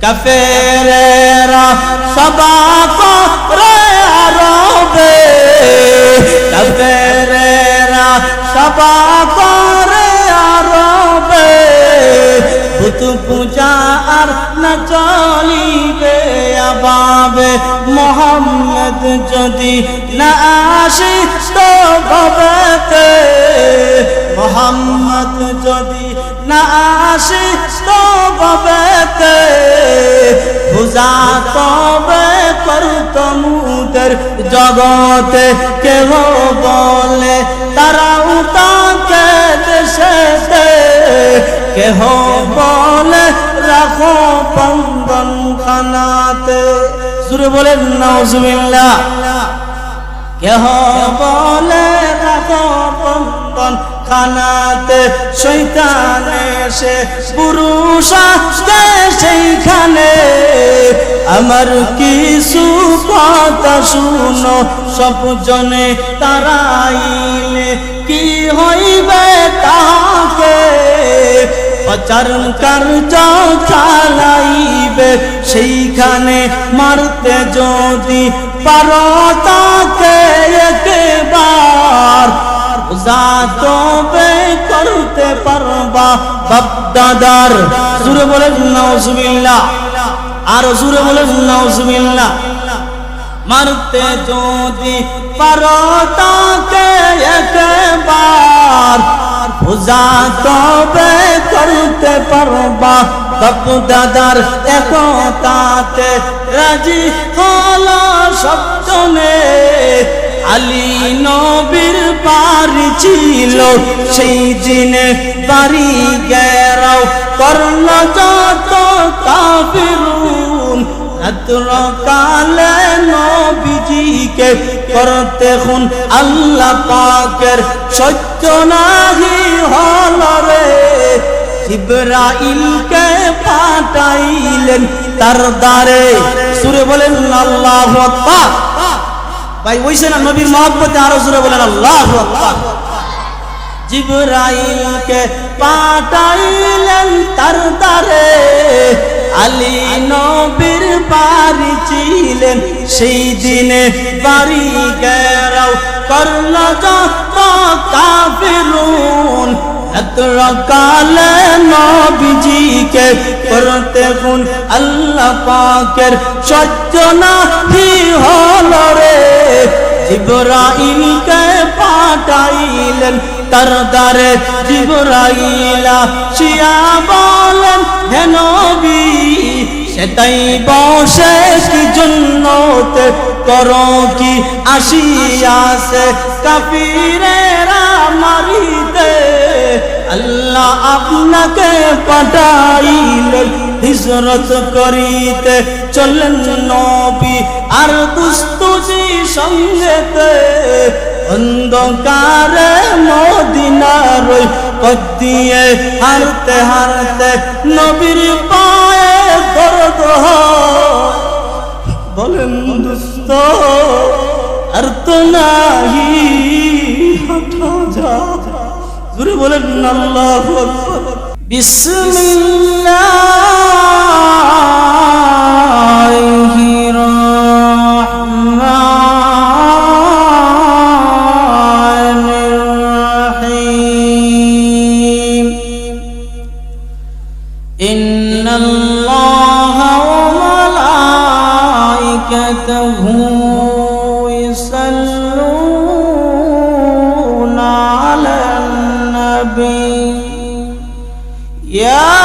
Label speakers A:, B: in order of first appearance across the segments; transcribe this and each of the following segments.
A: কাফেরেরা সবা করে আরবে, কাফেরেরা সবা করে আরবে, ভূত পূজা আর না চলিবে আবাবে। মোহাম্মদ যদি না আসে তো ভবেতে, মোহাম্মদ যদি না আসে তো ভবেতে, পূজা তবে করত মুদের জগতে। কেহ বলে তারাও তাকে দেশেতে, কেহ বলে রাখো বন্ধন খানাতে। সুরে বলেন নাউজুবিল্লাহ। কেহ বলে রাখো বন্ধন খানাতে, শয়তান এসে পুরুষ আসে সেইখানে। আমার কিছু কথা শুনো সব জনে, তারাইলে কি হইবে তাকে, প্রচারণ কার্য চালাইবে সেইখানে। মারতে যদি পারো তাকে একবার, পূজা তবে করতে পারবা বাপদাদার। জুড়ে বলেন নাউজুবিল্লাহ, আরো জুড়ে বলেন নাউজুবিল্লাহ। মারতে যদি পারো তাকে একবার, পূজা তবে করতে পারবা বাপদাদার। একতাতে রাজি হলো সপ্তমে, আলী নবীর বাড়ি ছিল সেই দিনে বাড়ি গেরাও করল যত কাফিরুন। রাত্র কালে নবীজিকে করতে খুন আল্লাহ পাকের সহ্য নাহি হল রে, জিবরাইলকে পাঠাইলেন তার দ্বারে। সুরে বলেন আল্লাহু আকবার। ভাই ওইছে না নবীর মহব্বতে, আরো জোরে বলেন আল্লাহু আকবার। জিবরাইলকে পাঠাইলেন তার দ্বারে, আলী নবীর বাড়ি ছিলেন সেই দিনে বাড়ি গেরাও করল যত কাফিরুন। রাত্র কালে নবীজিকে করতে খুন আল্লাহ পাকের সহ্য নাহি হল রে, জিবরাইলকে পাঠাইলেন তার দ্বারে। জিবরাইল আসিয়া বলেন হে নবী, সেটাই বসে কি জন্নতে করো কি আসিয়াছে কাফিরেরা মারিতে। আল্লাহ আপনাকে পাঠাইলেন হিজরত করিতে, চলেন নবী আর দুস্তুজি সঙ্গেতে। অন্ধকারে মদিনার পথ দিয়ে হারতে হারতে নবীর পায়ে দরদ হয়। বলেন দুস্ত আর তো নাহি হাঁটা যায়। জোরে বলেন আল্লাহু আকবার। বিসমিল্লাহির রহমানির রহিম। ইন্নাল্লাহা ওয়া মালাইকাতাহু ইউসাল্লুনা আলান নবী। يا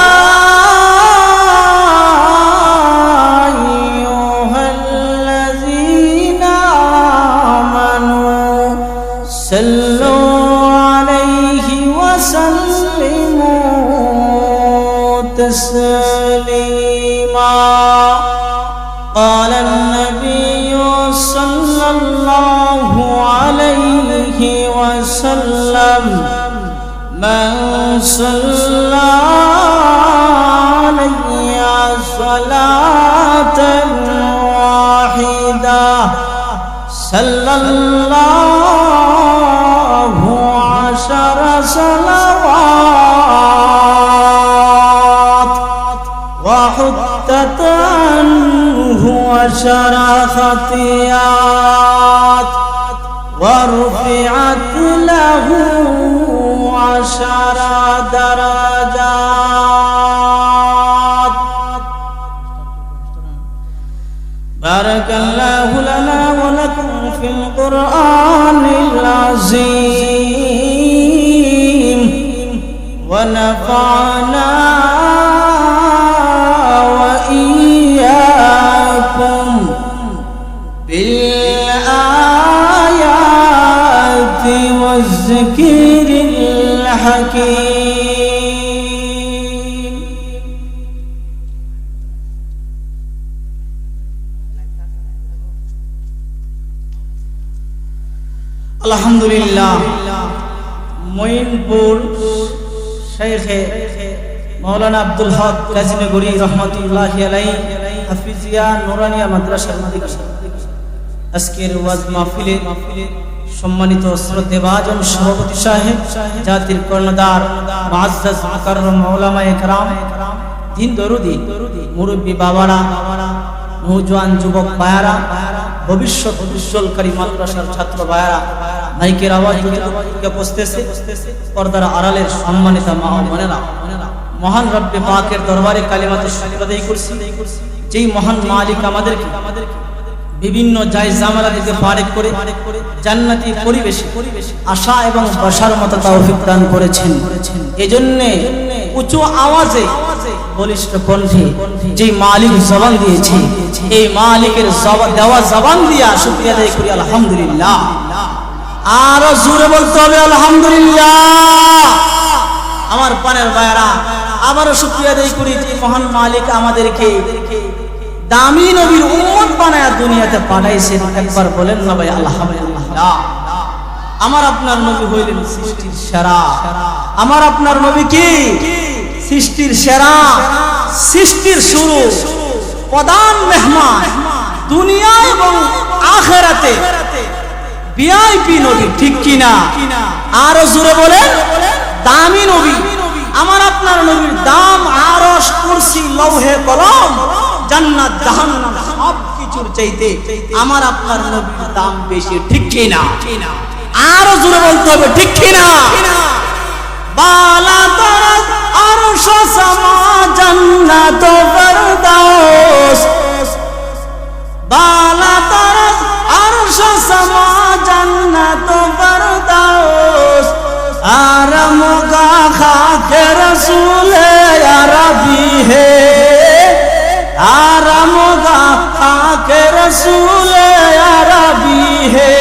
A: أيها الذين آمنوا صلوا عليه وسلموا تسليما. قال النبي صلى الله عليه وسلم من صلى علي صلاة واحدة صلى الله 10 صلوات وحطت عنه عشر خطيئات ورفعت له عشر درجات. بارك الله لنا ولكم في القرآن العظيم ونفعنا وإياكم بالآيات والذكر الحكيم. الحمد لله. মঈনপুর শেখে মৌলানা আব্দুল হক গাজীনগরী রহমাতুল্লাহি আলাইহি হাফিজিয়া নুরানিয়া মাদ্রাসার মালিক আজকের ওয়াজ মাহফিলে সম্মানিত শ্রদ্ধেভাজন সভাপতি সাহেব, জাতির কর্ণধার মুআজ্জাজ মুকাররম উলামায়ে কেরাম, দিন দরুদি মুরব্বী বাবারা, নওজোয়ান যুবক ভাইয়ারা, ভবিষ্যৎ উজ্জ্বলকারী মাদ্রাসার ছাত্র ভাইয়ারা, মাইকের আওয়াজ কে বসতেছে পর্দার আড়ালের সম্মানিত মা ও বোনেরা, মহান রব্বে পাকের দরবারে কালিমাতে শুকর আদায় করছি, যেই মহান মালিক আমাদেরকে বিভিন্ন জায়জামালা থেকে পারেক করে জান্নাতি পরিবেশে আশা এবং বসার মতো তৌফিক দান করেছেন। এজন্য উচ্চ আওয়াজে বলিষ্ঠ কণ্ঠে যে মালিক জবান দিয়েছে, এই মালিকের দেওয়া জবান দিয়া শুকরিয়া আদায় করি আলহামদুলিল্লাহ। আরো জোরে বলতে হবে আলহামদুলিল্লাহ। আমার পানের ভাইরা, আবারও শুকরিয়া আদায় করি যে মহান মালিক আমাদেরকে দামি নবীর উম্মত বানায়া দুনিয়াতে পাঠাইছেন। একবার বলেন না ভাই আলহামদুলিল্লাহ। আমার আপনার নবী হইলেন সৃষ্টির সেরা। আমার আপনার নবী কি? সৃষ্টির সেরা, সৃষ্টির শুরু, প্রধান মেহমান, দুনিয়া এবং আখিরাতে ভিআইপি নবী, ঠিক কিনা? আরো জোরে বলেন দামি নবী। আমার আপনার নবীর দাম আরশ, কুরসি, লৌহে কলম, জান্নাত, জাহান্নাম সব কিছুর চাইতে আমার আপনার নবীর দাম বেশি, ঠিক কিনা? আরো জোরে বলতে হবে ঠিক কিনা? বালা তারাত আরশ সামা জান্নাত ফেরদাউস, বালা তারাত আরশ সামা জান্নাত ফেরদাউস, আরামগা খাকে রসূলে আরবি হে, आरामगा खाके रसूले अरबी है,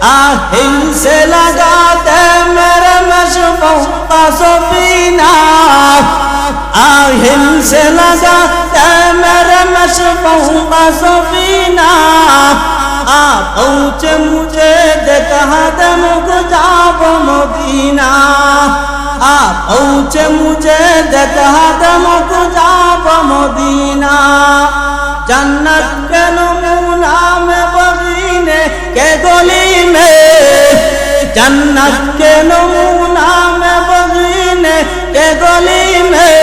A: আহিল से लगाते मेरे मशबूह का सफीना, আহিल से लगाते मेरे मशबूह का सफीना, पहुँचे मुझे देखा दे मुझ जाब मदीना, पहुँचे मुझे देखा दे मुझ जाब मदीना, जन्नत के नमूना में बगीने के गली में, जन्नत के नमूना में बगीने के गली में,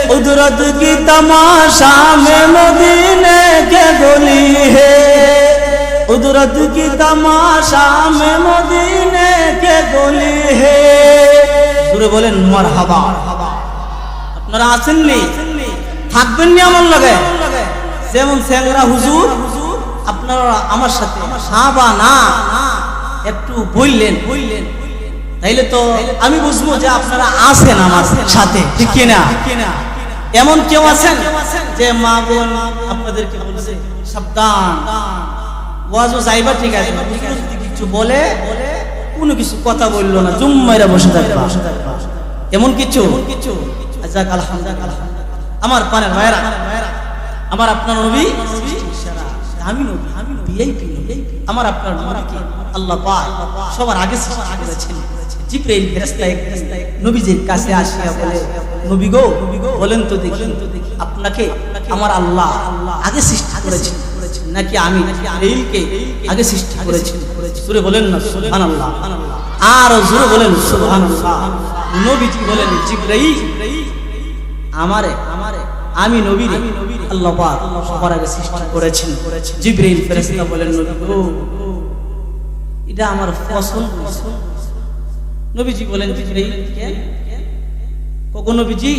A: कुदरत की तमाशा में मदीने के गली है, कुदरत की तमाशा में मदीने के गली है। সুরে বলেন মারহাবা। আপনারা আছেন নি? থাকবেন নি আমার লগে? যেমন স্যাংরা হুজুর আপনারা আমার সাথে সাবা না একটু বললেন, তাইলে তো আমি বুঝবো যে আপনারা আছেন আমার সাথে, ঠিক কিনা? এমন কেউ আছেন যে মা বোন আপনাদেরকে বলছে সাবধান, ওয়াজও যাইবা ঠিক আছে, কিছু বলে কোনো কিছু কথা বললো না, জুম্মাইরা বসে থাকবা, এমন কিছু? যাক আলহামদুলিল্লাহ। আমার পানের ভাইরা, আমার আপনার নবী দামি নবী, ভিআইপি নবী। আমার আপনার নবীকে আল্লাহ পাক সবার আগে সৃষ্টি করেছেন। জিবরাইল ফেরেশতা নবীজির কাছে আসিয়া বলে, নবী গো বলেন তো দেখি, আপনাকে আমার আল্লাহ আগে সৃষ্টি করেছেন নাকি আমি জিবরাইলকে আগে সৃষ্টি করেছেন? জোরে বলেন না সুবহানাল্লাহ। আর জোরে বলেন সুবহানাল্লাহ। নবীজি বলেন, জিবরাইল আমারে আমি নবী আল্লাহ পাক সবার আগে সৃষ্টি করেছেন। জিবরাইল ফেরেশতা বলেন নবী গো এটা আমার পছন্দ। নবীজি বলেন জিবরাইল কেন? কখন নবীজি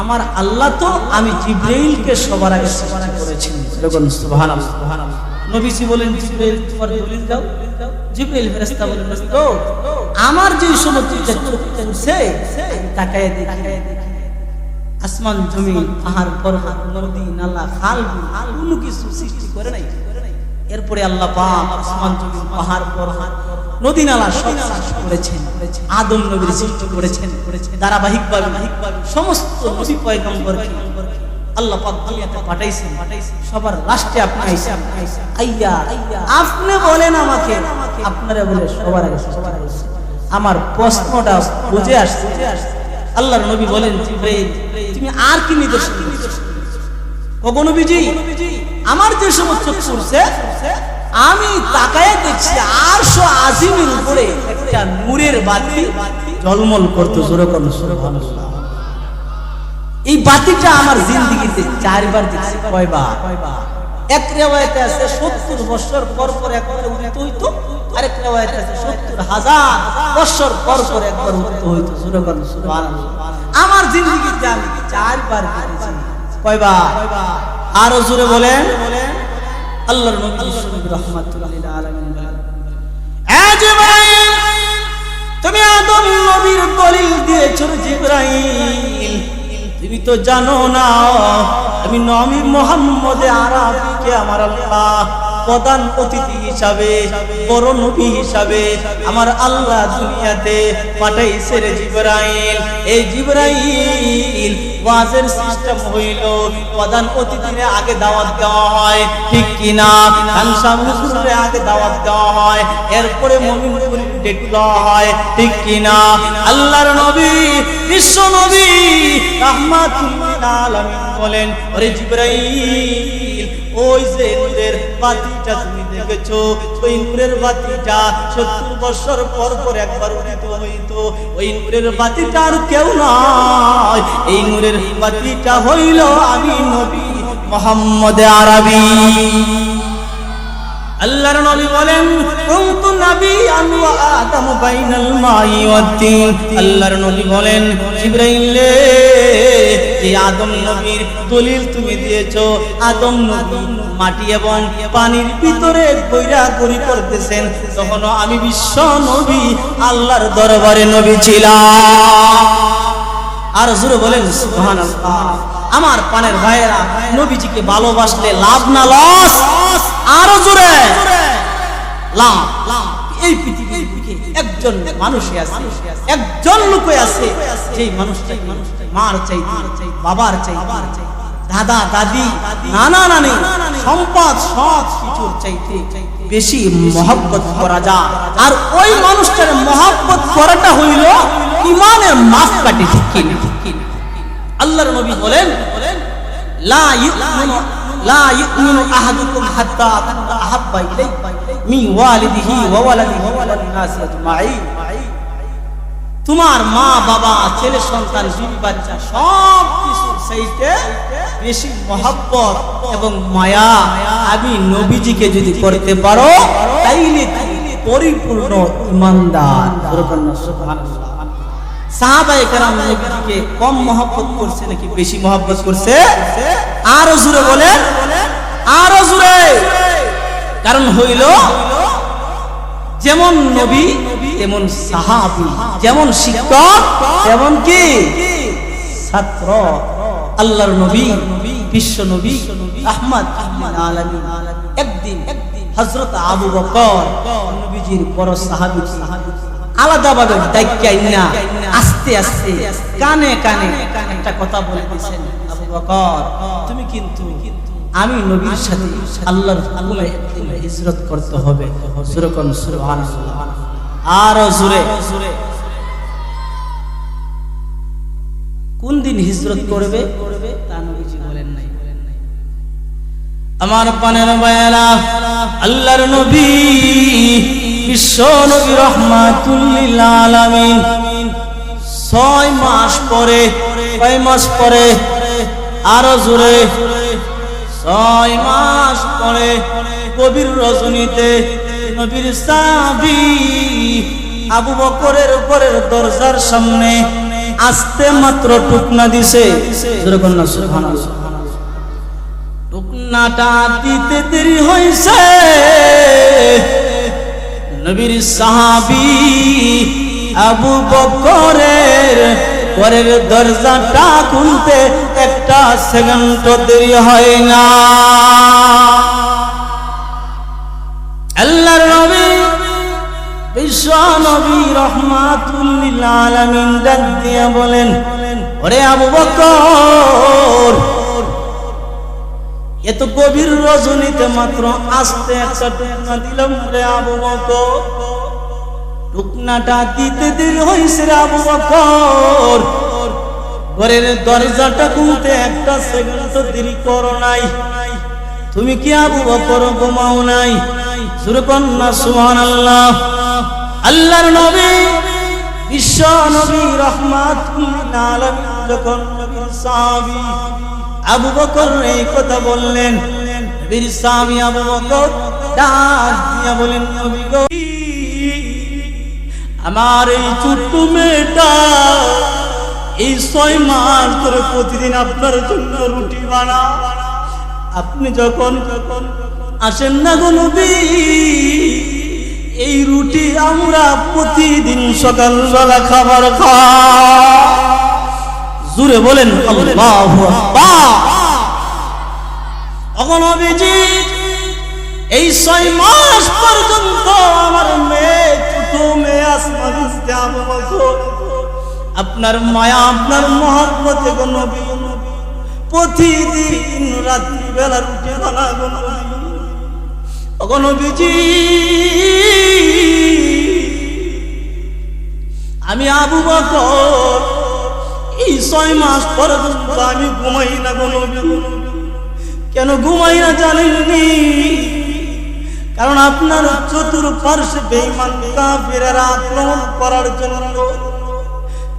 A: আমার আল্লাহ তো আমি জিবরাইলকে সবার আগে সৃষ্টি করেছেন। যখন সুবহানাল্লাহ নবীজি বলেন জিবরাইল তোমার দলিল দাও। জিবরাইল ফেরেশতা বলেন নবী গো আমার যে সমস্ত চোখ খুলছে তাকায় দেখি আসমান জমিন পাহাড় পর্বত নদী নালা খাল বিল কোনো কিছু সৃষ্টি করে নাই। এরপরে আল্লাহ পাক আসমান জমিন পাহাড় পর্বত নদী নালা সব সৃষ্টি করেছেন। আদম নবীর সৃষ্টি করেছেন ধারাবাহিকভাবে সমস্ত নবী পয়গম্বরকে আল্লাহ পাক দুনিয়াতে পাঠাইছেন। সবার লাস্টে আপনি আইছেন। আইয়া আপনি বলেন আমাকে আপনারা বলে সবার আগে আমার প্রশ্নটা বুঝে আসছে। আল্লাহর নবী বলেন জিবরাইল তুমি আর কি নির্দেশ কগো নবীজি আমার যে সমস্ত চোখ পড়ছে আমি তাকায় দেখছি আরশ আজিমের উপরে একটা নূরের বাতি ঝলমল করতে জোরে করুন সুবহানাল্লাহ। এই বাতিটা আমার জিন্দেগিতে 4 বার দেখছি। কয়বার? এক riwayate আছে 70 বছর পর পর একবার উদিত হইতো, আরেক riwayate আছে 70,000 বছর পর পর একবার উদিত হইতো। জোরে করুন সুবহানাল্লাহ। আমার জিন্দেগিতে আমি 4 বার দেখেছি। কয়বার? আরো জোরে বলেন। আল্লাহর নবী রাহমাতুল্লাহ লিল আলামিন বলেন এ জিবরাইল তুমি আদম নবীর দলিল দিয়েছো জিবরাইল তুমি তো জানো না আমি নবী মুহাম্মদ আরাবিকে আমার আল্লাহ প্রধান অতিথি হিসাবে বড় নবী হিসাবে আমার আল্লাহ দুনিয়াতে পাঠাইছে রে জিবরাইল। এই জিবরাইল ওয়াজের সিস্টেম হইল প্রধান অতিথিরে আগে দাওয়াত দেওয়া হয়, ঠিক কিনা? খানসা হুজুরে আগে দাওয়াত দেওয়া হয়, এরপরে মুমিনদের ডেকে দেওয়া হয়, ঠিক কিনা? আল্লাহর নবী বিশ্ব নবী রাহমাতুল লিল আলামিন বলেন ওরে জিবরাইল ওই যে নূরের বাতিটা তুমি দেখেছো ওই নূরের বাতিটা 70 বছর পর পর একবার উদিত হইতো। ওই নূরের বাতিটা আর কেউ নয়, এই নূরের বাতিটা হইল আমি নবী মুহাম্মদ আরবি। আল্লাহর নবী বলেন কুনতু নাবিয়ান ওয়া আদম বাইনাল মাই ওয়াত তিন। আল্লাহর নবী বলেন জিবরাইল এই আদম নবীর দলিল তুমি দিয়েছো। আদম নবী মাটি এবং পানির ভিতরে গৈরাগরি করতেছেন, তখন আমি বিশ্ব নবী আল্লাহর দরবারে নবী ছিলাম। আর জোরে বলেন সুবহানাল্লাহ। আমার পানের ভাইয়েরা নবীজিকে ভালোবাসলে লাভ না লস? আরো জোরে লাভ। এই পৃথিবীর বুকে একজন মানুষই আছে, একজন লোক আছে যেই মানুষটা মার চাইতে বাবার চাইতে দাদা দাদি নানা নানি সম্পদ সব কিছুর চাইতে বেশি মহব্বত করা যায়। আর ওই মানুষটার মহব্বত করাটা হইল ঈমানের মাপকাঠি, ঠিক কিনা? আল্লাহর নবী বলেন লা ইউমিনু আহাদুকুম হাত্তা আকুনা আহাব্বা ইলাইহি মিন ওয়ালিদিহি ওয়া ওয়ালাদিহি ওয়া লিন-নাসি আজমাইন। তোমার মা বাবা ছেলে সন্তান বিবি বাচ্চা সব কিছুর চাইতে বেশি মহব্বত এবং মায়া আমি নবীজিকে যদি করতে পারো তাইলে পরিপূর্ণ ঈমানদার। সুবহানাল্লাহ। সাহাবায়ে কেরাম নবীজিকে কম মহব্বত করছে নাকি বেশি মহব্বত করছে? আরো জোরে বলেন, আরো জোরে। কারণ হইল যেমন নবী তেমন সাহাবী, যেমন শিক্ষক তেমন কি ছাত্র। আল্লাহর নবী বিশ্ব নবী রাহমাত লিল আলামিন একদিন হযরত আবু বকর নবীজির বড় সাহাবী আলাদাভাবে ডাইক্কাই না আস্তে আস্তে কানে কানে একটা কথা বলে দিয়েছেন, আবু বকর তুমি কিন্তু আমি নবীর সাথে আল্লাহর হুকুমে হিজরত করতে হবে। জোরে কোন সুবহানাল্লাহ। আর জোরে কোন দিন হিজরত করবে তা নবীজি বলেন নাই। আমার পানের ভাইয়েরা আল্লাহর নবী বিশ্ব নবী রাহমাতুল লিল আলামিন 6 মাস পরে আরো জোরে 6 মাস পরে গভীর রজনীতে নবীর সাহাবী আবু বকরের উপরের দরজার সামনে আস্তে মাত্র টুকনা দিছে। যেরকম না সুবহানাল্লাহ। টুকনাটা দিতে দেরি হইছে, নবীর সাহাবী আবু বকরের পরের দরজাটা খুলতে একটা সেকেন্ড দেরি হয় না। আল্লাহর নবী বিশ্ব নবী রহমাতুল লিল আলামিন ডাক দিয়া বলেন, ওরে আবু বকর, এত গভীর রজনীতে মাত্র আস্তে একটা টুকনা দিলাম রে আবু বকর, টুকনাটা দিতে দেরি হইছে রে আবু বকর, ঘরের দরজাটা খুলতে একটা সেকেন্ড দেরি করো নাই। তুমি কি আবু বকর ঘুমাও নাই? সুরে কন্যা সুবহানাল্লাহ। আল্লাহর নবী বিশ্ব নবী রহমাতুল লিল আলামিন যখন নবীর সাহাবী আবু বকর এই কথা বললেন, নবীর সাহাবী আবু বকর ডাক দিয়া বলেন, নবী গো, আমার এই ছোট্ট মেয়েটা এই 6 মাস ধরে প্রতিদিন আপনার জন্য রুটি বানায়। আপনি যখন আসেন না গো নবী, এই রুটি আমরা প্রতিদিন সকালবেলা খাবার খাই। জোরে বলেন আল্লাহু আকবার। ওগো নবীজি, এই 6 মাস পর্যন্ত আমার মেয়ে, ছোট মেয়ে আসমা বিনতে আবু বকর আপনার মায়া, আপনার মহব্বতে গো নবী প্রতিদিন রাত্রি বেলা রুটি বানায় গো নবী। ওগো নবীজি, আমি আবু বকর এই 6 মাস পর্যন্ত আমি ঘুমাই না গো নবী। কেন ঘুমাই না জানেননি? কারণ আপনার চতুর্পার্শ্বে বেঈমান কাফিরেরা আক্রমণ করার জন্য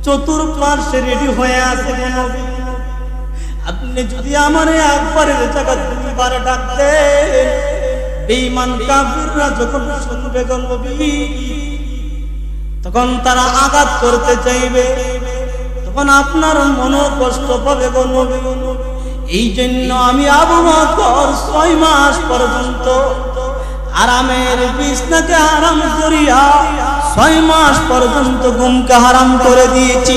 A: চতুর্পার্শ্বে রেডি হয়ে আছে গো নবী। আপনি যদি আমার একবারের জায়গা 2 বার ডাকতেন, বেঈমান কাফিররা যখন শুনবে গো নবী, তখন তারা আঘাত করতে চাইবে, তখন আপনার মনও কষ্ট পাবে গো নবী। এই জন্য আমি আবু বকর 6 মাস পর্যন্ত আরামের বিছনাকে হারাম করিয়া 6 মাস পর্যন্ত ঘুমকে হারাম করে দিয়েছি।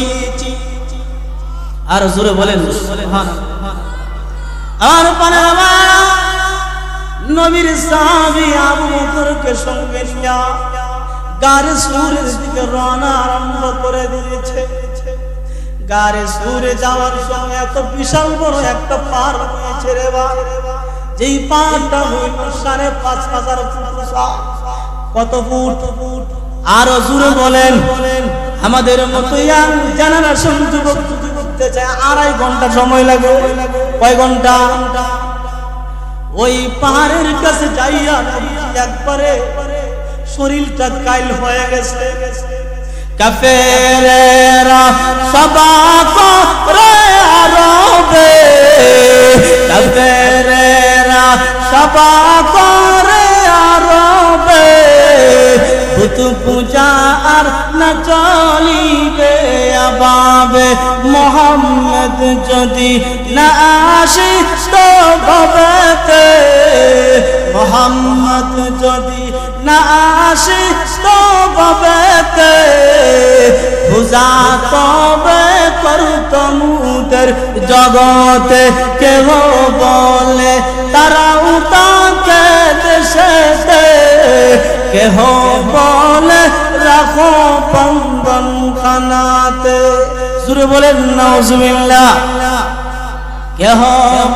A: আর জোরে বলেন সুবহানাল্লাহ। আর পানে নবীর সাহাবী আবু বকরকে সঙ্গে নিয়া গারে সুরের দিকে রওনা আরম্ভ করে দিয়েছে। গারে সুরে যাওয়ার সময় এত বিশাল বড় একটা পাহাড় হয়েছে রে বাবা, যেই পাহাড়টা হইল 5,500 ফুট। কত ফুট? আরো জোরে বলেন। আমাদের মতো ইয়াং জেনারেশন যুবক যদি করতে চায় 2.5 ঘন্টা সময় লাগে। কয় ঘন্টা? ওই পাহাড়ের কাছে যাইয়া একবারে শরীরটা কাইল হয়ে গেছে। কাফেরেরা সবা করে আরবে, কাফেরেরা সবা করে আরবে, ভূত পূজা আর না চলিবে আবাবে, মোহাম্মদ যদি না আসে তো ভবেতে, মোহাম্মদ যদি না আসে তো ভবেতে, পূজা তবে করতম উদের জগতে। কেহ বলে তারাও তাকে দেশেতে, কেহ বলে রাখো বন্ধন খানাতে। সুরে বলেন নাউজুবিল্লাহ। কেহ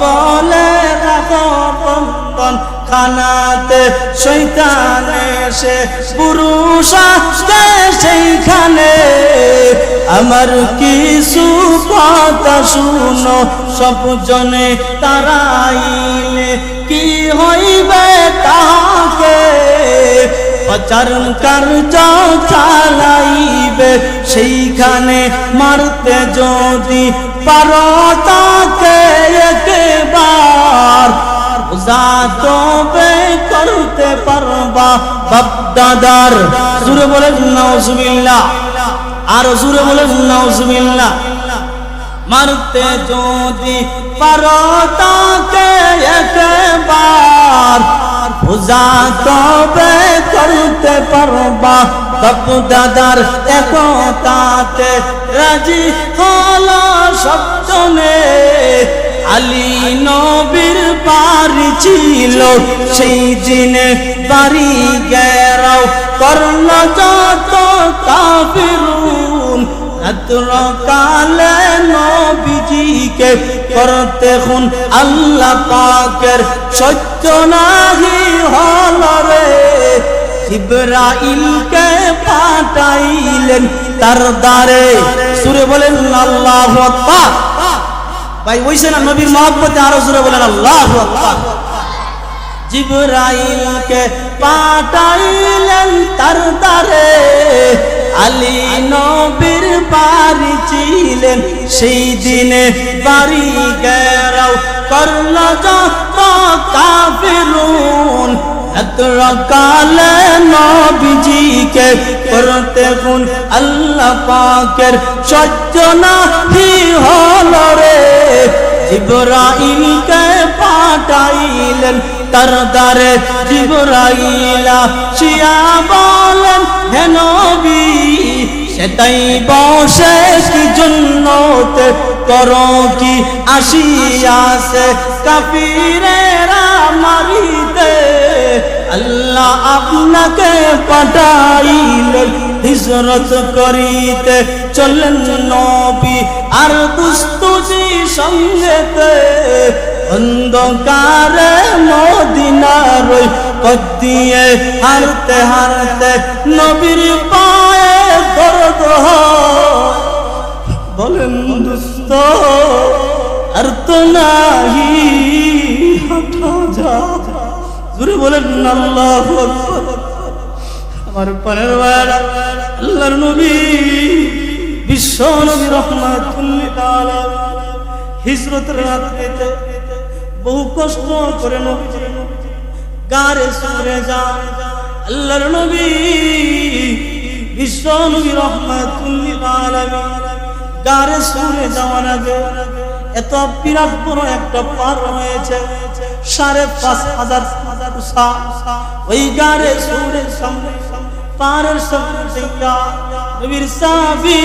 A: বলে রাখো বন্ধন খানাতে, শয়তান এসে পুরুষ আসে সেইখানে। আমার কিছু কথা শুনো সবজনে, তারাইলে কি হইবে তাকে, প্রচারণ কার্য চালাইবে সেইখানে। মারতে যদি পারো তাকে একবার রোজা তবে করতে পারবা বাপ দাদার। জোরে বলেন নাউজুবিল্লাহ, আর জোরে বলেন নাউজুবিল্লাহ। মারতে যদি পারো তাকে একবার রোজা তবে করতে পারবা বাপ দাদার। একতাতে রাজি হলো সবজনে, আলী নবীর বাড়ি ছিল সেই দিনে বাড়ি গেরাও করল যত কাফিরুন। রাত্র কালে নবীজিকে করতে খুন আল্লাহ পাকের সহ্য নাহি হল রে, জিবরাইলকে পাঠাইলেন তার দ্বারে। সুরে বলেন আল্লাহু আকবার। ভাই ওইছে না নবীর মহব্বতে, আরো জোরে বলেন আল্লাহু আকবার। জিবরাইলকে পাঠাইলেন তার দ্বারে, আলী নবীর বাড়ি ছিলেন সেই দিনে বাড়ি গেরাও করল যত কাফিরুন। রাত্র কালে নবীজিকে করতে খুন আল্লাহ পাকের সহ্য নাহি হল রে, জিবরাইলকে পাঠাইলেন তার দ্বারে। জিবরাইল আসিয়া বলেন হে নবী, সেটাই বসে কি জন্নতে করো কি আসিয়াছে কাফিরেরা মারিতে, আল্লাহ আপনাকে পাঠাইলেন হিজরত করিতে। চলেন নবী আর দুস্তুজি সঙ্গেতে, অন্ধকারে মদিনার ওই পথ দিয়ে হারতে হারতে নবীর পায়ে দরদ হয়। বলেন দুস্ত আর তো নাহি হাঁটা যায়। জোরে বলেন আল্লাহু আকবার। আমার পানের বাড়া আল্লাহর নবী বিশ্ব নবী রাহমাতুল লিল আলামিন হিজরতের রাতে বহু কষ্ট করে নবী গারে সুরে যান। আল্লাহর নবী বিশ্ব নবী রাহমাতুল লিল আলামিন গারে সুরে যাওয়ার আগে এত বিরাট বড় একটা পার হয়েছে, 5,500 ওই গারে সুরের সামনে পারের সামনে যাইয়া নবীর সাহাবী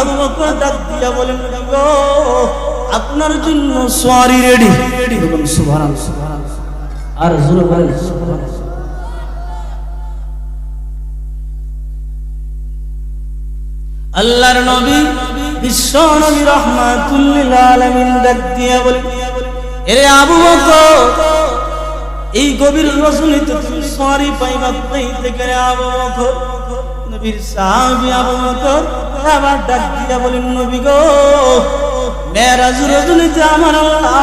A: আবু বকর ডাক দিয়া বলেন, গো আপনার জন্য সওয়ারি রেডি। সুবহানাল্লাহ, আর জোরে বলেন সুবহানাল্লাহ। আল্লাহর নবী বিশ্ব নবী রাহমাতুল লিল আলামিন ডাক দিয়া বলেন, এরে আবু বকর, এই গভীর রজনীতে তুমি সওয়ারি পাইবা কোথায় থেকে রে আবু বকর? নবীর সাহাবী আবু বকর আবার ডাক দিয়া বলেন, নবী গো, মেরাজ রজনীতে আমার আল্লাহ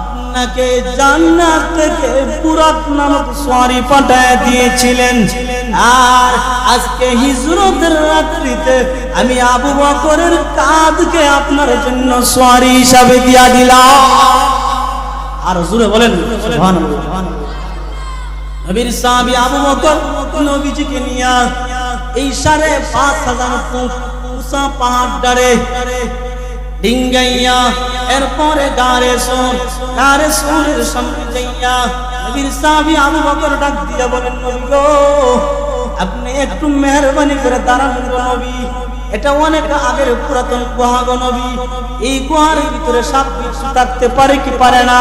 A: আপনাকে জান্নাত থেকে বুরাক নামক সওয়ারি পাঠায় দিয়েছিলেন, আর আজকে হিজরতের রাত্রিতে আমি আবু বকরের কাঁধকে আপনার জন্য সওয়ারি হিসাবে দিয়া দিলাম। আর জোরে বলেন সুবহানাল্লাহ। নবীর সাহাবী আবু বকর নবীজিকে নিয়ে এই 5,500 ফুট উঁচা পাহাড় ডারে ডিঙ্গাইয়া এরপরে গারে সুরের সামনে যাইয়া নবীর সাহাবী আবু বকর ডাক দিয়া বলেন, নবী গো, আপনি একটু মেহরবানি করে দাঁড়ান গো নবী। এটা অনেক আগের পুরাতন গুহা গো নবী, এই গুহার ভিতরে সাপ বিচ্ছু থাকতে পারে কি পারে না,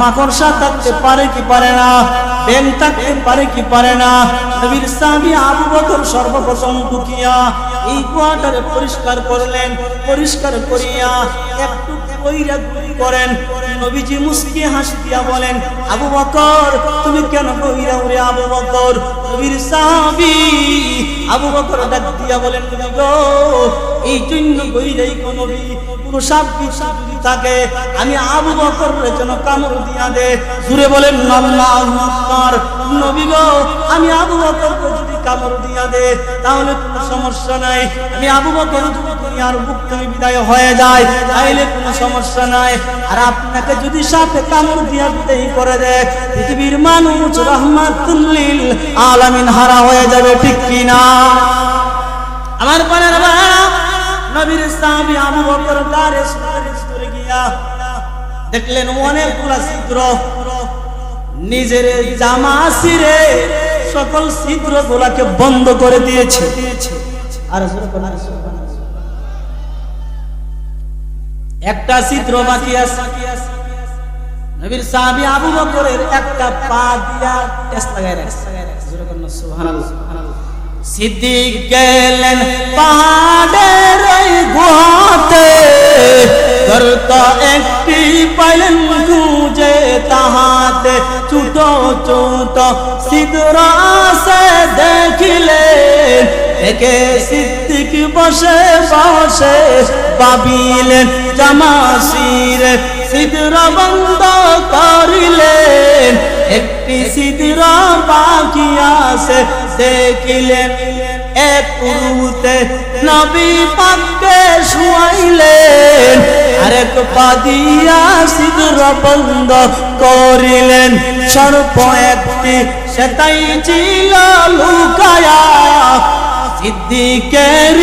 A: মাকড়সা থাকতে পারে কি পারে না, ব্যাঙ থাকতে পারে কি পারে না। নবীর সাহাবী আবু বকর সর্বপ্রথম ঢুকিয়া এই গুহাটারে পরিষ্কার করলেন, পরিষ্কার করিয়া একটু কইরা করেন। নবীজি মুস্কি হাসি দিয়া বলেন, আবু বকর তুমি কেন কইরা ওরে আবু বকর? নবীর সাহাবী আবু বকর ডাক দিয়া বলেন, গো, এই জন্য কইরাই কোন নবী কোন সাপ বিচ্ছু যদি থাকে আমি আবু বকরের জন্য কামড় দিয়া দে। জুড়ে বলেন আল্লাহু আকবার। নবী গো, আমি আবু বকরকে যদি কামড় দিয়া দে তাহলে কোনো সমস্যা নাই, আমি আবু বকর যদি দুনিয়ার বুক থেকে বিদায় হয়ে যায় তাইলে কোনো সমস্যা নাই। আর আপনাকে যদি সাপে কামড় দিয়া বিদায় করে দেয়, পৃথিবীর মানুষ রাহমাতুল লিল আলামিন হারা হয়ে যাবে, ঠিক কি না? আমার পানের বাবা নবীর সাহাবী আবু বকর দারে সুরে গিয়া দেখলেন অনেকগুলা ছিদ্র, নিজের জামা ছিঁড়ে সকল ছিদ্রগুলাকে বন্ধ করে দিয়েছে। আর একটা ছিদ্র বাকি আছে। নবীর সাহাবী আবু বকরের একটা পা দিয়া টেস লাগায় রাখছে। সুবহানাল্লাহ। সিদ্দিক গেলেন পাহাড়ের গুহাতে, গর্ত একটি পাইলেন খুঁজে তাহাতে, ছোট ছোট ছিদ্র আছে দেখিলেন, একে সিদ্দিক বসে বসে ভাবিলেন, জামা ছিঁড়ে ছিদ্র বন্ধ করিলেন, একটি ছিদ্র বাকি আছে দেখিলেন, এক উরুতে নবী পাককে শুয়াইলেন, আরেক পা দিয়া ছিদ্র বন্ধ করিলেন, সর্প একটি সেটাই ছিল লুকায়া, সিদ্দিকের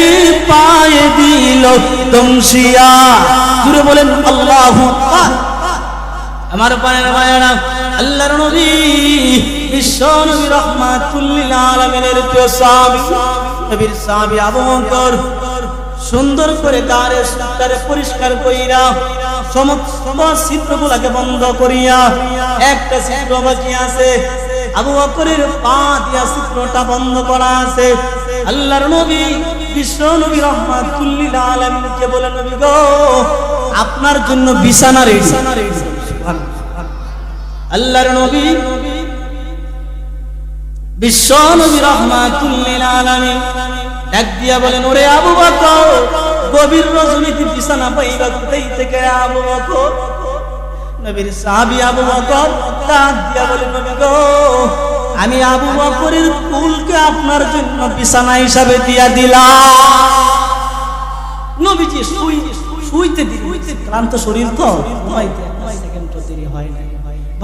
A: পায়ে দিল দংশিয়া। জুড়ে বলেন আল্লাহু আকবার। আমার পায়ের মায়েরা, আল্লাহর নবী বিশ্ব নবী রাহমাতুল লিল আলামিনের প্রিয় সাহাবী নবীর সাহাবী আবু বকর সুন্দর করে তারে পরিষ্কার কইরা সমস্ত ছিদ্রগুলোকে বন্ধ করিয়া একটা ছিদ্র বাকি আছে, আবু বকরের পা দিয়া ছিদ্রটা বন্ধ করা আছে। আল্লাহর নবী বিশ্ব নবী রাহমাতুল লিল আলামিনকে বলেন, নবী গো আপনার জন্য বিছানা রেডি। আল্লাহর নবী বিশ্ব নবী রাহমাতুল লিল আলামিন ডাক দিয়া বলেন, ওরে আবু বকর, গভীর রজনীতে বিছানা পাইবা কোথায় থেকে আবু বকর? নবীর সাহাবী আবু বকর ডাক দিয়া বলেন, নবী গো আমি আবু বকরের কুলকে আপনার জন্য বিছানা হিসাবে দিয়া দিলাম। নবীজি শুইতে ক্লান্ত শরীর তো ঘুমাইতে সেকেন্ড দেরি হয় না।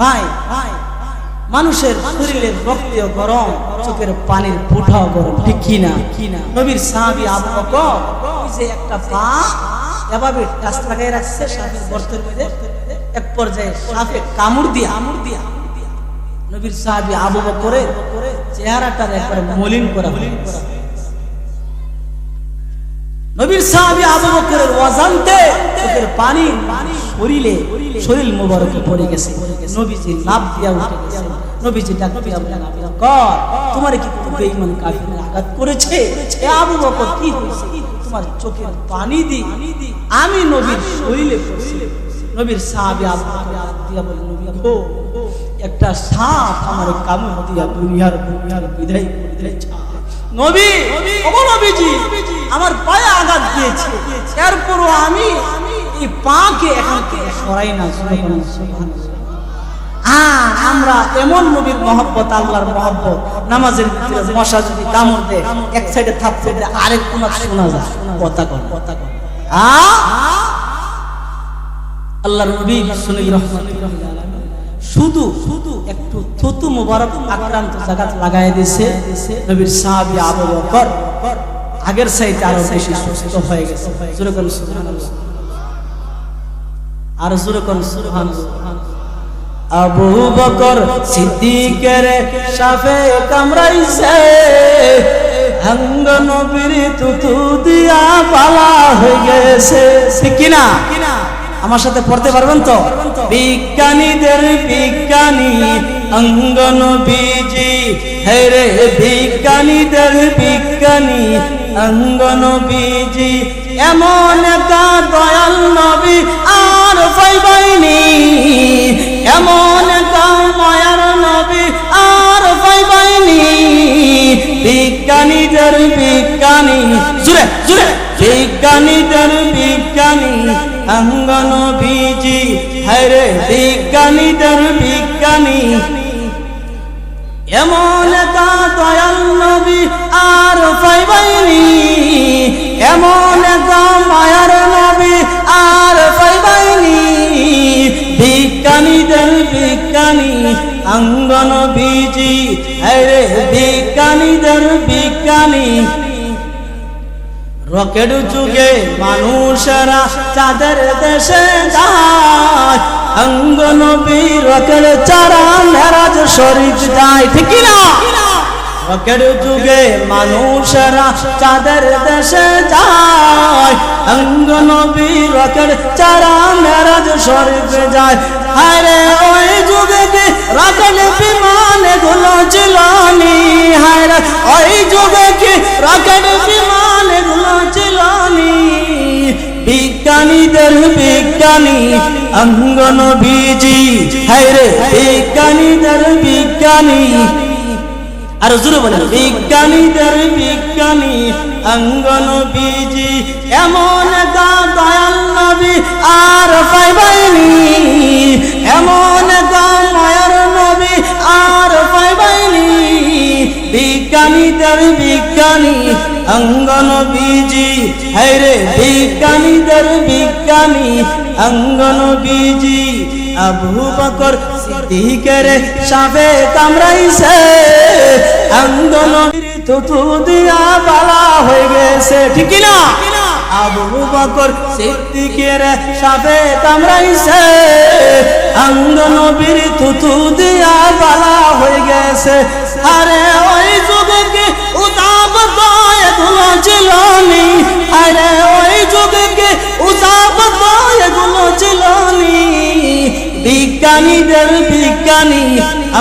A: ভাই মানুষের শরীরের রক্তেও গরম, চোখের পানির ফোঁটাও গরম, ঠিক কি না? নবীর সাহাবী আবু বকর ওই যে একটা পা এভাবে টাচ লাগাই রাখছে সাপের গর্তের মধ্যে, এক পর্যায়ে সাপে কামড় দিয়া নবীর সাহাবী আবু বকরের চেহারাটার একবার মলিন করা হয়েছে। নবীর সাহাবী আবু বকরের অজান্তে চোখের পানি শরীর মোবারকে পড়ে গেছে। নবীজি লাফ দিয়া উঠে গেছে। নবীজি ডাক দিয়া বলেন, আবু বকর তোমার কি কোনো বেঈমান কাফির আঘাত করেছে? এ আবু বকর কি হইছে? তোমার চোখের পানি দি আমি নবীর শরীরে পড়ছি। নবীর সাহাবী আবু বকর ডাক দিয়া বলেন, নবী গো একটা সাপ আমার কামড় দিয়া দুনিয়ার বিদায় করে নবী, ও নবীজি আমার পায়ে আঘাত দিয়েছে, এরপরও আমি এই পাকে এখান থেকে সরাই না। আমরা এমন নবীর মহব্বত, আল্লাহর মহব্বত, নামাজের ভিতরে মশা যদি কামড় দেয় এক সাইডে থাপড়ে দেয় আরেক কোন শোনা যায় কথা কর। আল্লাহর নবী বিশ্বনবী রাহমাতুল্লাহ শুধু একটু থুতু মুবারক আক্রান্ত জায়গা লাগায় দিয়েছে। নবীর সাহাবী আবু বকর আগের চাইতে আরো বেশি সুস্থ হয়ে গেছে। জোরে কোন সুবহানাল্লাহ, আর জোরে কোন সুবহানাল্লাহ। আবু বকর সিদ্দিকের সাপে কামড়াইছে, অঙ্গ নবীর থুতু দিয়া পালা হয়ে গেছে, ঠিক কি না? আমার সাথে পড়তে পারবেন তো? বিজ্ঞানীদের বিজ্ঞানী অঙ্গ নবীজি, হে রে বিজ্ঞানীদের বিজ্ঞানী অঙ্গ নবীজি, এমন একটা দয়াল নবী আর পাইবাইনি, এমন একটা মায়ার নবী আর পাইবাইনি। বিজ্ঞানীদের বিজ্ঞানী, জুড়ে জুড়ে বিজ্ঞানীদের বিজ্ঞানী অঙ্গ নবীজি, হরে বিজ্ঞানীদের বিজ্ঞানী, এমন একটা দয়াল নবী আর পাইবাইনি, এমন একটা বিজ্ঞানীদের বিজ্ঞানী অঙ্গনবীজি, আরে বিজ্ঞানীদের বিজ্ঞানী। রকেট যুগে মানুষেরা চাঁদের দেশে যায়, অঙ্গনবী রকেট ছাড়া মেরাজ শরীফ যায়, ঠিক না? রকেট যুগে মানুষেরা চাঁদের দেশে যায়, অঙ্গনবী রকেট ছাড়া মেরাজ শরীফ যায়। আরে ওই যুগে কি রকেট বিমানে গুলো ছিল নি? হায়রে ওই যুগে কি রকেট বিমানে গুলো ছিল নি? বিজ্ঞানীদের বিজ্ঞানী অঙ্গনবীজি, হায়রে বিজ্ঞানীদের বিজ্ঞানী। আর জোরে বলেন বিজ্ঞানীদের বিজ্ঞানী অঙ্গনবীজি। এমন একটা দয়াল নবী আর পাইবাইনি, এমন একটা মায়ার নবী আর পাইবাইনি। বিজ্ঞানীদের বিজ্ঞানী অঙ্গনবীজি, হায়রে বিজ্ঞানীদের বিজ্ঞানী অঙ্গনবীজি। আবু বকর সিদ্দিকের সাপে কামড়াইছে, অঙ্গনবীর থুতু দিয়া বালা হয়ে গেছে, ঠিক না? আবু বকর সিদ্দিকের সাপে কামড়াইছে, অঙ্গনবীর থুতু দিয়া বালা হয়ে গেছে। আরে ওই যুগে কি উজাবত এগুলো ছিল নি? আরে ওই যুগে কি উজাবত এগুলো ছিল নি? বিজ্ঞানীদের বিজ্ঞানী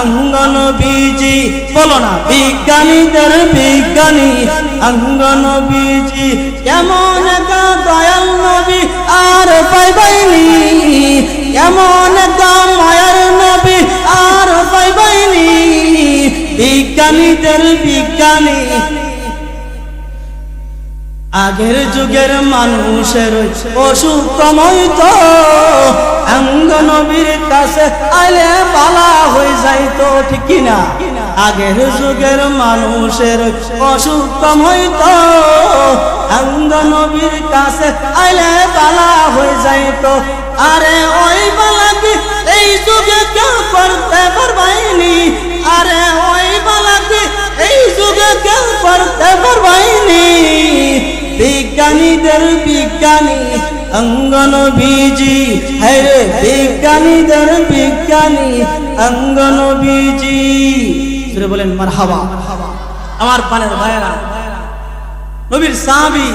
A: অঙ্গনবীজি, বলো না বিজ্ঞানীদের বিজ্ঞানী অঙ্গনবীজি। এমন একটা দয়াল নবী আর পাইবাইনি, এমন একটা মায়ার নবী আর পাইবাইনি। বিজ্ঞানীদের বিজ্ঞানী। আগের যুগের মানুষের অসুখ কমাইতো, অঙ্গনবীর কাছে আইলে বালা হয়ে যাইতো, ঠিক না? আগের যুগের মানুষের অসুখ কমাইতো, অঙ্গনবীর কাছে আইলে বালা হয়ে যাইতো। আরে ওই বালা কি এই যুগে কেউ করতে পারবাইনি? আরে ওই বালা কি এই যুগে কেউ করতে পারবাইনি? বিজ্ঞানীদের বিজ্ঞানী অঙ্গনবীজি, হায়রে বিজ্ঞানীদের বিজ্ঞানী অঙ্গনবীজি। বলেন মারহাবা। আমার পানের ভাইয়েরা, নবীর সাহাবী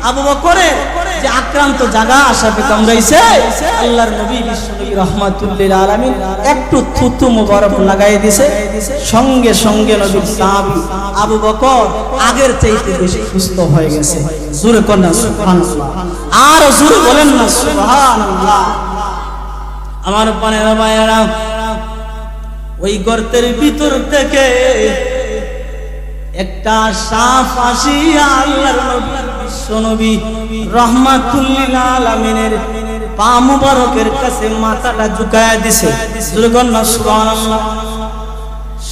A: আবু বকরের যে আক্রান্ত জায়গা সাপে কামড়াইছে, আল্লাহর নবী বিশ্বনবী রাহমাতুল্লিল আলামিন একটু থুতু মুবারক লাগাই দিয়েছে, সঙ্গে সঙ্গে নবীর সাহাবী আবু বকর আগের চাইতে বেশি সুস্থ হয়ে গেছে। জোরে কন্যা সুবহানাল্লাহ, আর জোরে বলেন না সুবহানাল্লাহ। আমার পানের ভাইয়েরা, ওই গর্তের ভিতর থেকে একটা সাপ আসিয়া আল্লাহর নবী বিশ্বনবী রাহমাতুল্লিল আলামিনের পা মুবারকের কাছে মাথাটা ঝুঁকায়া দিছে। জোরে কন্যা সুবহানাল্লাহ।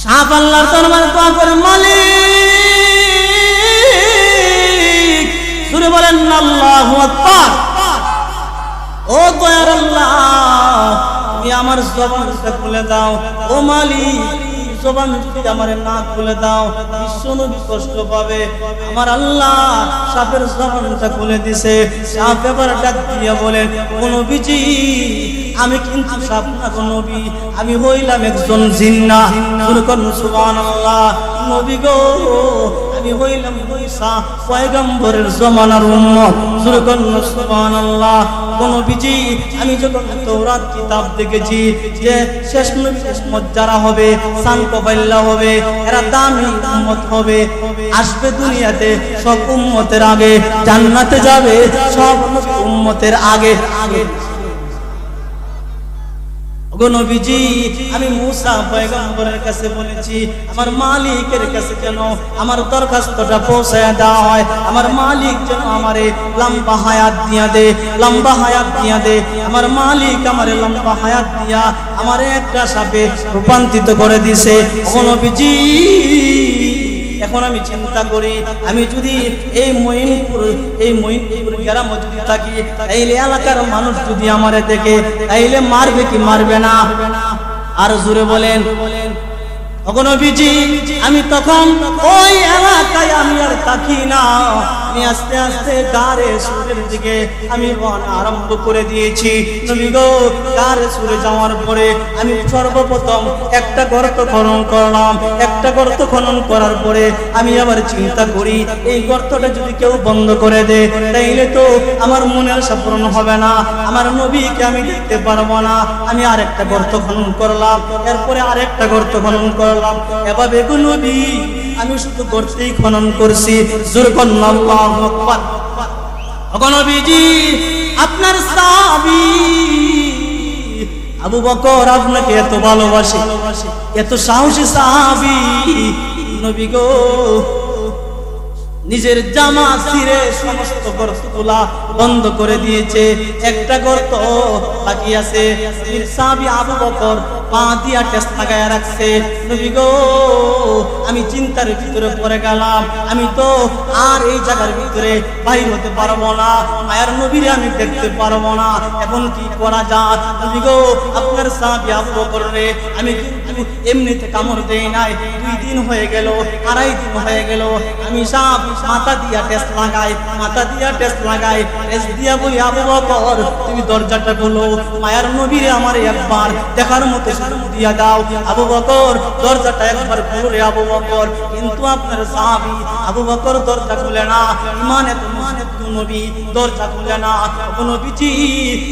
A: সাপ আল্লাহর দরবারে দোয়া করে, মালিক, জোরে বলেন আল্লাহু আকবার। ও দয়ার আল্লাহ, তুমি আমার জবানটা খুলে দাও। ও মালিক, জবান যদি আমার না খুলে দাও, বিশ্বনবী কষ্ট পাবে। আমার আল্লাহ সাপের জবানটা খুলে দিছে। সাপ এবার ডাক দিয়া বলেন, ও নবীজি, আমি কিন্তু সাপ না গো নবী, আমি হইলাম একজন জিন্না। সুবহানাল্লাহ। নবী গো, আমি হইলাম ঈসা পয়গম্বরের জমানার উম্মত। সুবহানাল্লাহ। কোন নবীজি, আমি যখন তাওরাত কিতাব দেখেছি যে শেষ নবী উম্মত যারা হবে, সানকবাইল্লা হবে, এরা দামি উম্মত হবে, আসবে দুনিয়াতে সব উম্মতের আগে, জান্নাতে যাবে সব উম্মতের আগে। গো নবীজি, আমি মুসা পয়গম্বরের কাছে বলেছি, আমার মালিকের কাছে যেন আমার দরখাস্তটা পৌঁছায়া দেওয়া হয়, আমার মালিক যেন আমারে লম্বা হায়াত দিয়া দে, লম্বা হায়াত দিয়া দে। আমার মালিক আমারে লম্বা হায়াত দিয়া আমারে একটা সাপে রূপান্তরিত করে দিছে। গো নবীজি, এখন আমি চিন্তা করি আমি যদি এই মঈনপুর গ্রামে যদি থাকি তাইলে এলাকার মানুষ যদি আমারে দেখে তাইলে মারবে কি মারবে না? আর জোরে বলেন। ওগো নবীজি আমি তখন ওই এলাকায় আমি আর থাকি না, আমি আস্তে আস্তে গারে সুরের দিকে আমি রওনা আরম্ভ করে দিয়েছি। নবী গো গারে সুরে যাওয়ার পরে আমি সর্বপ্রথম একটা গর্ত খনন করলাম। একটা গর্ত খনন করার পরে আমি আবার চিন্তা করি এই গর্তটা যদি কেউ বন্ধ করে দেয় তাইলে তো আমার মনের আশা পূরণ হবে না, আমার নবীকে আমি দেখতে পারবো না। আমি আরেকটা গর্ত খনন করলাম, এরপরে আরেকটা গর্ত খনন করলাম। এভাবে গো নবী আমি শুধু গর্তেই খনন করছি। জোরে বলুন আল্লাহু আকবার। ওগো নবীজি আপনার সাহাবী আবু বকর আপনাকে এত ভালোবাসে, এত সাহসী সাহাবী। নবী গো নিজের জামা ছিঁড়ে সমস্ত গর্তগুলা বন্ধ করে দিয়েছে, একটা গর্ত বাকি আছে। সাহাবী আবু বকর পা দিয়া টেস্ট লাগায় রাখছে। নবী গো আমি চিন্তার ভিতরে পড়ে গেলাম, আমি তো আর এই জায়গার ভিতরে বাইর হতে পারবো না, মায়ের নবীরে আমি দেখতে পারবো না, এখন কি করা যায়? নবী গো আপনার সাহাবী আবু বকর রে আমি কিন্তু এমনিতে কামড় দেই নাই, 2 দিন হয়ে গেল, 2.5 দিন হয়ে গেল, আমি সাপ মাথা দিয়া টেস্ট লাগাই, মাথা দিয়া টেস্ট লাগাই, টেস্ট দিয়া বলি আবু বকর তুমি দরজাটা খোলো, মায়ের নবীরে আমার একবার দেখার মতো সুযোগ দিয়া দাও। আবু বকর দরজাটা একবার খুলো রে আবু বকর, কিন্তু আপনার সাহাবী আবু বকর দরজা খুলে না। ইমানে তো নবী দরজা খুলে না। নবীজি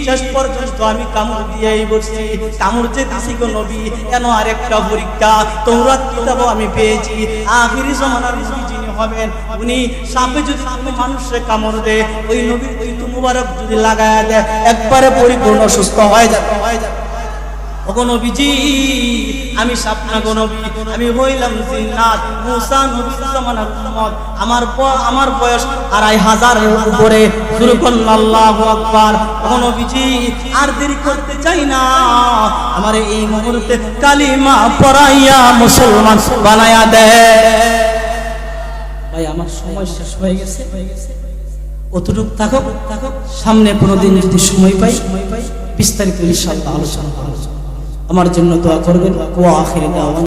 A: শেষ পর্যন্ত আমি কামড় দিয়েই বসছি, কামড় যে দিছি গো নবী কেন আরেকটা পরীক্ষা তওরাত কিতাবও আমি পেয়েছি। আখিরি জামানার নবী যিনি হবেন উনি সাপে যদি মানুষে কামড় দেয় ওই নবীর জুতো মুবারক যদি লাগায় দেয় একবারে পরিপূর্ণ সুস্থ হয়ে যাবে। ওগো নবীজি আমি সাপ না গো নবী, আমি হইলাম জিন্নাত। মুসা নবীর জামানার উম্মত, আমার বয়স 2500 এর উপরে। আল্লাহু আকবার। ওগো নবীজি আর দেরি করতে চাই না, আমার এই মুহূর্তে কালিমা পড়াইয়া মুসলমান বানায়া দে। ভাই আমার সময় শেষ হয়ে গেছে, অতটুক থাকুক, সামনে কোনোদিন যদি সময় পাই বিস্তারিত ইনশাআল্লাহ আলোচনা করব। আমার জন্য দোয়া করবেন। ওয়া আখির দাওয়ানা।